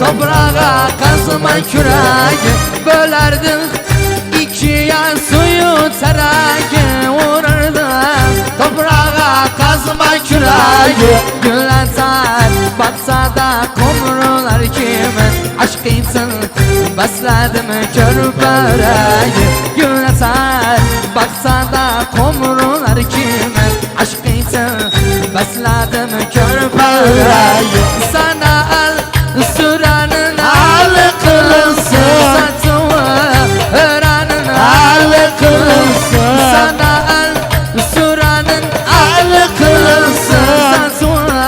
Toprağa kazma küreği bölerdik ikiye suyu tereki vururdum. Toprağa kazma küreği gül atar baksa da kumrular kimin aşk için besledim kör böreği. Gül atar baksa da kumrular kimin aşk için besledim kör böreği. Sana el sürenin al kılınsın, saçımı öğrenin al kılınsın. Sana el sürenin al kılınsın, saçımı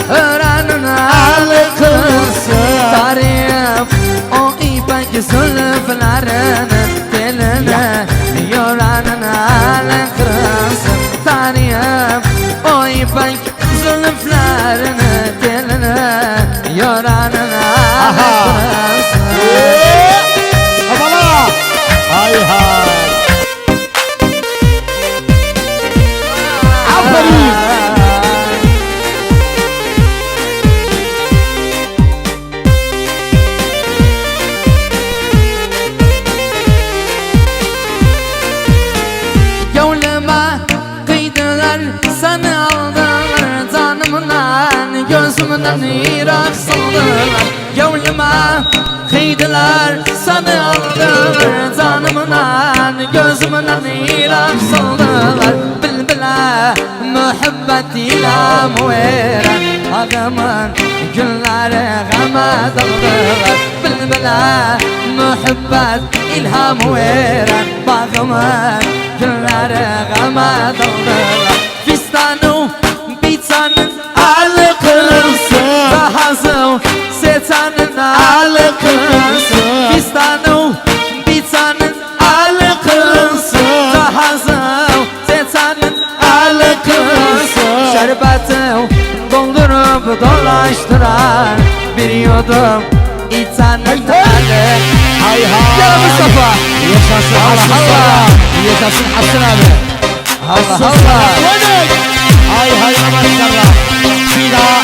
öğrenin al kılınsın. Tarihim o ipek zülfülerinin diline yoranın al kılınsın. Tarihim o ipek zülfülerinin diline yoranın al kılınsın. Abala! Hay hay! Aferin! Gönlüme kıydılar seni aldılar, canımdan gözümden irak saldılar. Gönlüme kıydılar seni aldılar, canımdan gözümden irak saldılar. Bilbile muhabbet ile mueren ağamın günleri gama daldılar. Bilbile muhabbet ilham veren bağımın günleri gama daldılar. Fistanı bitanın al kılınsın, Rahazım setanın al kılınsın. Fistanı bitanın al kılınsın, Rahazım setanın al kılınsın. Şerbeti doldurup dolaştıran bir yudum İtanın ali. Hay hay! Ya Mustafa! Yaşasın Allah Hasan Allah! Sarı! Yaşasın Hasan abi! Allah Allah! Hay hay maşallah! Bir daha!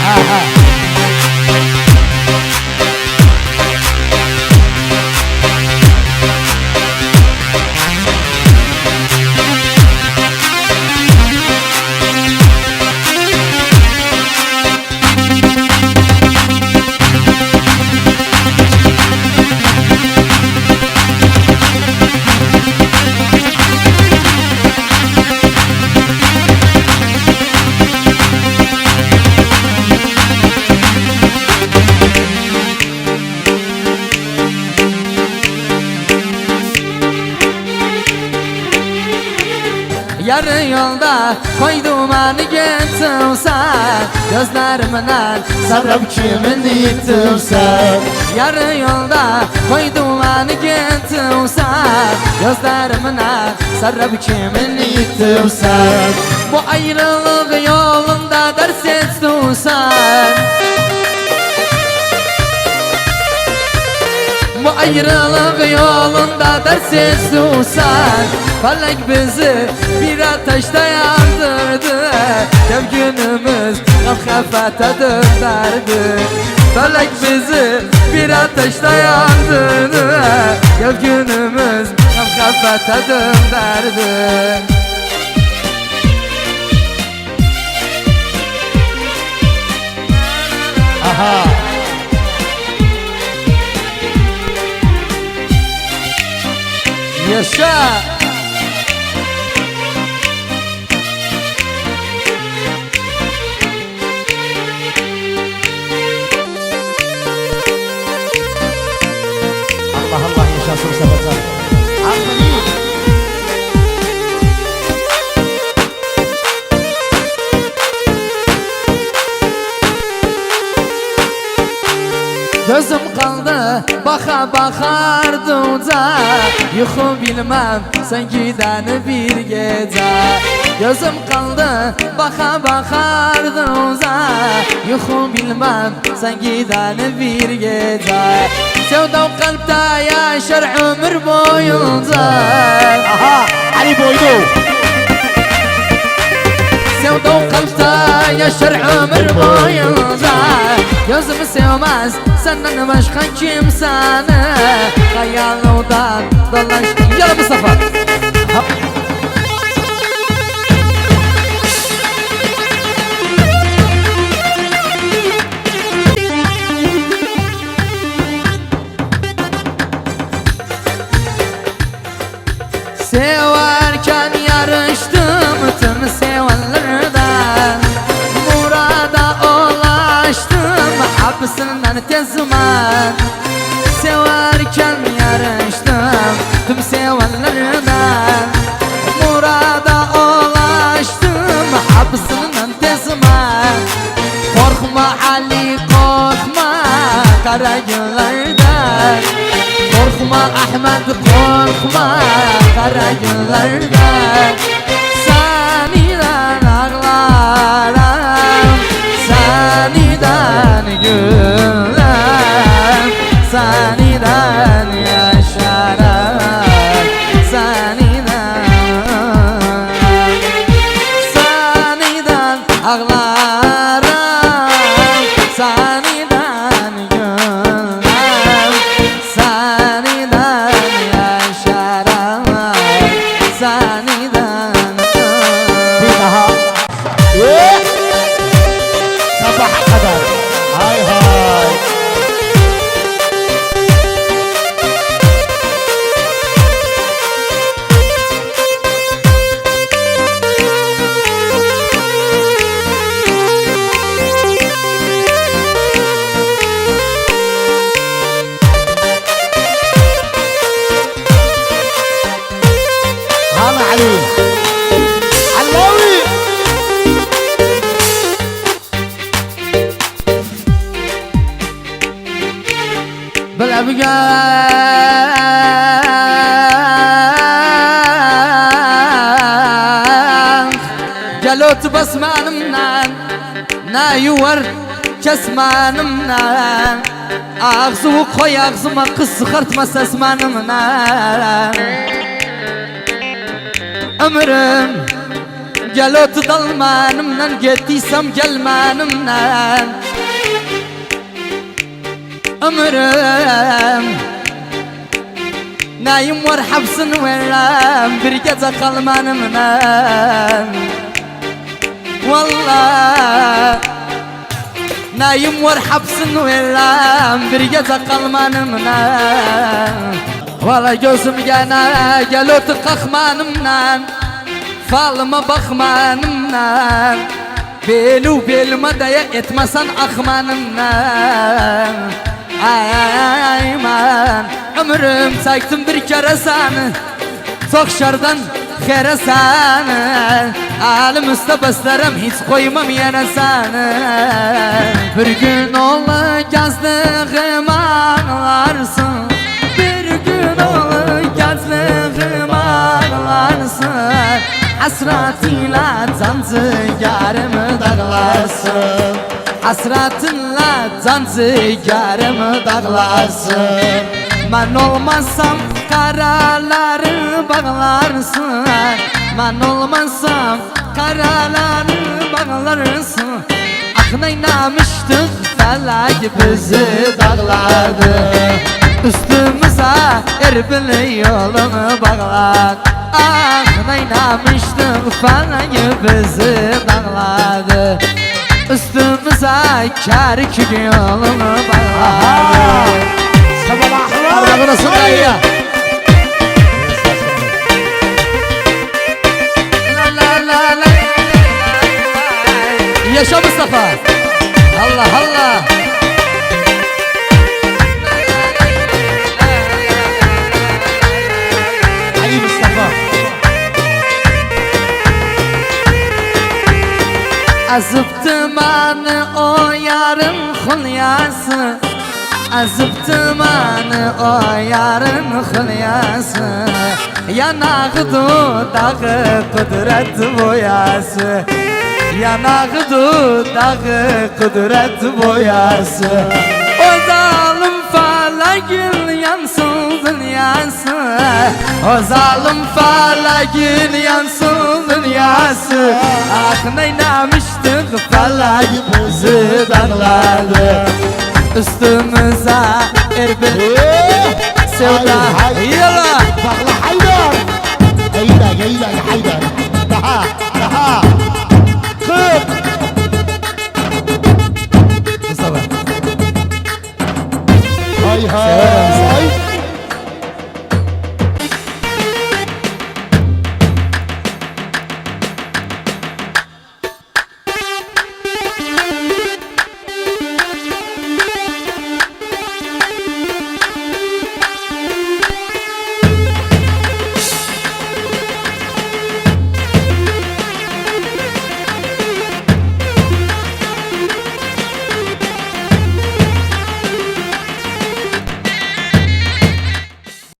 Ha ha! Yarı yolda koydum anı gittim sen, gözlerimden sarıp kimin yittim sen. Yarı yolda koydum anı gittim sen, gözlerimden sarıp kimin yittim sen. Bu ayrılık yolunda ders ettin sen. Bu ayrılık yolunda ders ettin sen. Felek bizi bir ateşte yandırdı, Kevgünümüz gafkafete döndürdü. Felek bizi bir ateşte yandırdı, Kevgünümüz gafkafete döndürdü. Aha! Yaşa! Allah Allah yaşasın Mustafa Sarı! Aferin! Gözüm kaldı baka bakardıca, yuxu bilmem sen giden bir gece. Gözüm kaldı baka bakardıca, yuxu bilmem sen giden bir gece. Sevdam kalpte yaşar ömür boyunca. Aha! Ali Boylu! sevda o kalpte yaşar ömür boyunca. Gözümü sevmez senden başka kimseni, hayalımdan dolaştım. Yala Mustafa. Severken yarıştım tüm sevenlerden, murada ulaştım hapsinden tezmen. Severken yarıştım tüm sevenlerden, murada ulaştım hapsinden tezmen. Korkma Ali korkma kara günlerden, korkma Ahmet korkma kara günlerden. Seniden ağlarım, seniden gülerim, seniden yaşarım, seniden ağlarım, seniden gülerim, seniden yaşarım, seniden. Bir daha. Sabaha kadar. Hay hay. هلا علي علاوي. بالأبقاق جلوت بسمانمنان نايور كسمانمنان أغزو قوي أغزو ما قص خرت ما سسمانمنان أمرم جلوت ضلمانمنان جتيسم جلمانمنان أمرم نايم ورحبسن ورام برقة قلمانمنان والله نايم ورحبسن ورام برقة قلمانمنان والله gözüm gene gelot qaqmanımdan, falıma baxmanımdan, belu belime daya etmesen axmanımdan. Ayman ömrüm çektim bir kere seni, çok şardan xere seni, alim üstte beslerim hiç koymam yere seni. Bir gün ola gezdiğim anlarsın, bir gün ola gezdiğim anlarsın, hasretiyle canciğerimi dağlarsın, hasretinle canciğerimi dağlarsın. Ben olmazsam karaları bağlarsın, ben olmazsam karaları bağlarsın. Ah neylemiştik felak bizi dağladı, üstümüze Erbil yolunu bağladı. Ah neylemiştik felak bizi dağladı, üstümüze Kerkük yolunu bağladı. Allah burası da iyi. Yaşa Mustafa. Allah Allah. Ali Mustafa. Azıptı beni o yarın hülyası, azıptı beni o yarın hülyası. Yanağı dudağı kudret boyası, yanağı dudağı kudret boyası. O zalim felakil yansın dünyası. O zalim falakın yansın dünyası. Ah neylemiştik falakımızı darladı. Üstümüze erbil sevda. Yalan.